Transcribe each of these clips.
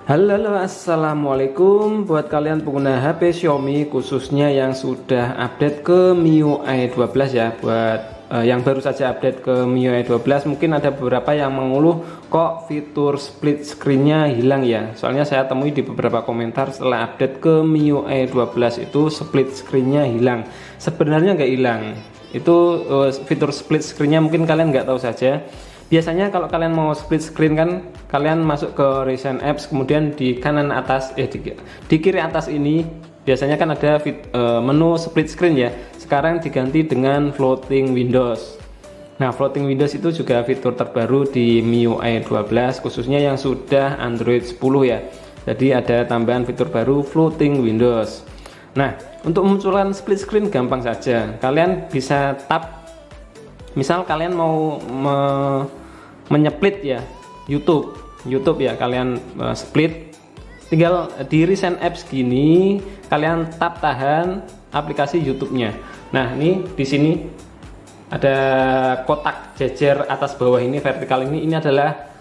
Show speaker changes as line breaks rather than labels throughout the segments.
Halo, assalamualaikum buat kalian pengguna HP Xiaomi khususnya yang sudah update ke MIUI 12 ya. Buat yang baru saja update ke MIUI 12 mungkin ada beberapa yang mengeluh kok fitur split screen-nya hilang ya. Soalnya saya temui di beberapa komentar setelah update ke MIUI 12 itu split screen-nya hilang. Sebenarnya nggak hilang. Itu fitur split screen-nya mungkin kalian nggak tahu saja. Biasanya kalau kalian mau split screen kan kalian masuk ke recent apps, kemudian di kanan atas di kiri atas ini biasanya kan ada menu split screen ya. Sekarang diganti dengan floating windows. Nah, floating windows itu juga fitur terbaru di MIUI 12 khususnya yang sudah Android 10 ya. Jadi ada tambahan fitur baru floating windows. Nah, untuk memunculkan split screen gampang saja. Kalian bisa tap. Misal kalian mau menyeplit ya YouTube ya, kalian split, tinggal di recent apps gini kalian tap tahan aplikasi YouTube-nya. Nah, ini di sini ada kotak jejer atas bawah ini vertikal ini adalah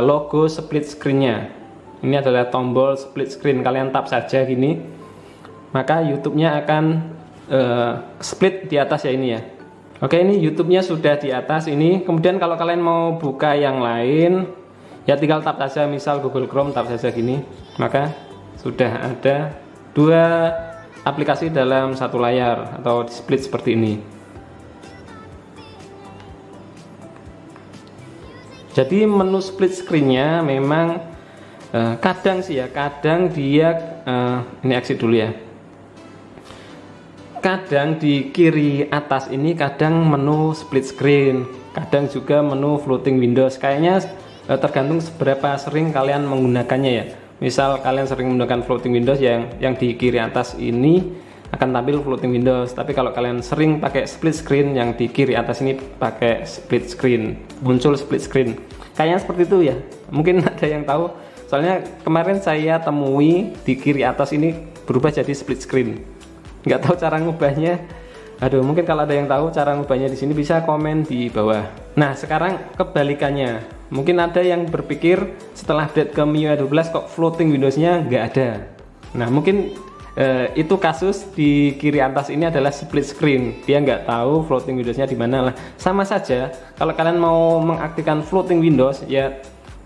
logo split screen-nya. Ini adalah tombol split screen, kalian tap saja gini maka YouTube-nya akan split di atas ya ini ya. Oke, ini YouTube-nya sudah di atas ini. Kemudian kalau kalian mau buka yang lain, ya tinggal tap saja, misal Google Chrome, tap saja gini, maka sudah ada dua aplikasi dalam satu layar atau split seperti ini. Jadi menu split screen-nya memang kadang sih ya, kadang dia ini exit dulu ya. Kadang di kiri atas ini kadang menu split screen, kadang juga menu floating windows. Kayaknya tergantung seberapa sering kalian menggunakannya ya. Misal kalian sering menggunakan floating windows yang di kiri atas ini akan tampil floating windows. Tapi kalau kalian sering pakai split screen, yang di kiri atas ini pakai split screen, muncul split screen. Kayaknya seperti itu ya. Mungkin ada yang tahu. Soalnya kemarin saya temui di kiri atas ini berubah jadi split screen. Nggak tahu cara ngubahnya. Aduh, mungkin kalau ada yang tahu cara ngubahnya di sini bisa komen di bawah. Nah, sekarang kebalikannya. Mungkin ada yang berpikir setelah update ke MIUI 12 kok floating Windows-nya nggak ada. Nah, mungkin itu kasus di kiri atas ini adalah split screen. Dia nggak tahu floating Windows-nya di mana lah. Sama saja, kalau kalian mau mengaktifkan floating Windows ya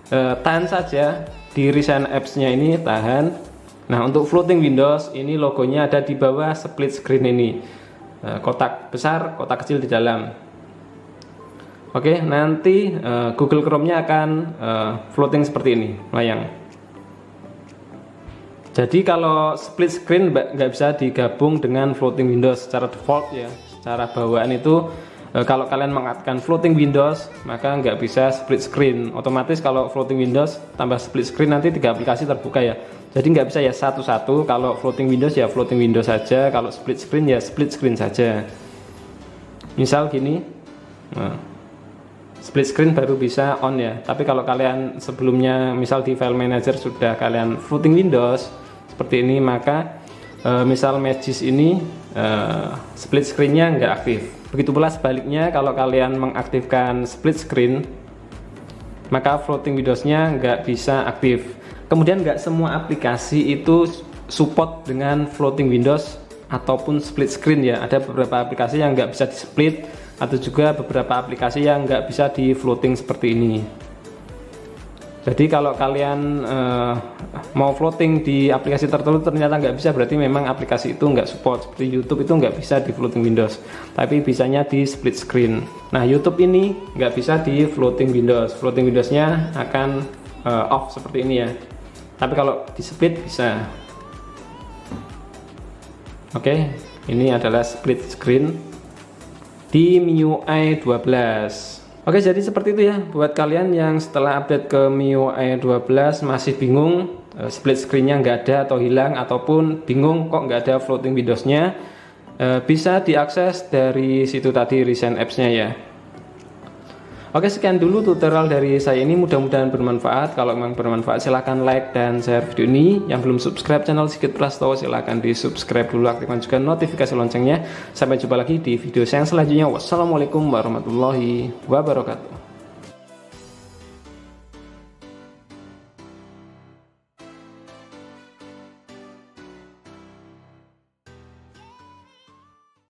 tahan saja di recent apps-nya ini, tahan. Nah, untuk floating windows ini logonya ada di bawah split screen ini, kotak besar, kotak kecil di dalam. Oke, nanti Google Chrome-nya akan floating seperti ini, layang. Jadi kalau split screen nggak bisa digabung dengan floating windows secara default ya, secara bawaan itu. Kalau kalian mengaktifkan floating windows maka nggak bisa split screen. Otomatis kalau floating windows tambah split screen nanti 3 aplikasi terbuka ya. Jadi nggak bisa ya satu-satu. Kalau floating windows ya floating windows saja, kalau split screen ya split screen saja. Misal gini, nah, split screen baru bisa on ya. Tapi kalau kalian sebelumnya misal di file manager sudah kalian floating windows seperti ini, maka misal Magis ini split screen-nya nggak aktif. Begitu pula sebaliknya, kalau kalian mengaktifkan split screen maka floating windows-nya nggak bisa aktif. Kemudian nggak semua aplikasi itu support dengan floating windows ataupun split screen ya. Ada beberapa aplikasi yang nggak bisa di split, atau juga beberapa aplikasi yang nggak bisa di floating seperti ini. Jadi kalau kalian mau floating di aplikasi tertentu ternyata nggak bisa, berarti memang aplikasi itu nggak support. Seperti YouTube itu nggak bisa di floating windows, tapi bisanya di split screen. Nah, YouTube ini nggak bisa di floating windows. Floating windowsnya akan off seperti ini ya. Tapi kalau di split bisa. Oke, ini adalah split screen di MIUI 12. Oke, jadi seperti itu ya buat kalian yang setelah update ke MIUI 12 masih bingung split screen-nya nggak ada atau hilang, ataupun bingung kok nggak ada floating windows-nya, bisa diakses dari situ tadi recent apps-nya ya. Oke, sekian dulu tutorial dari saya ini, mudah-mudahan bermanfaat. Kalau memang bermanfaat silahkan like dan share video ini. Yang belum subscribe channel Sigit Prastowo silahkan di subscribe dulu, aktifkan juga notifikasi loncengnya. Sampai jumpa lagi di video saya yang selanjutnya. Wassalamualaikum warahmatullahi wabarakatuh.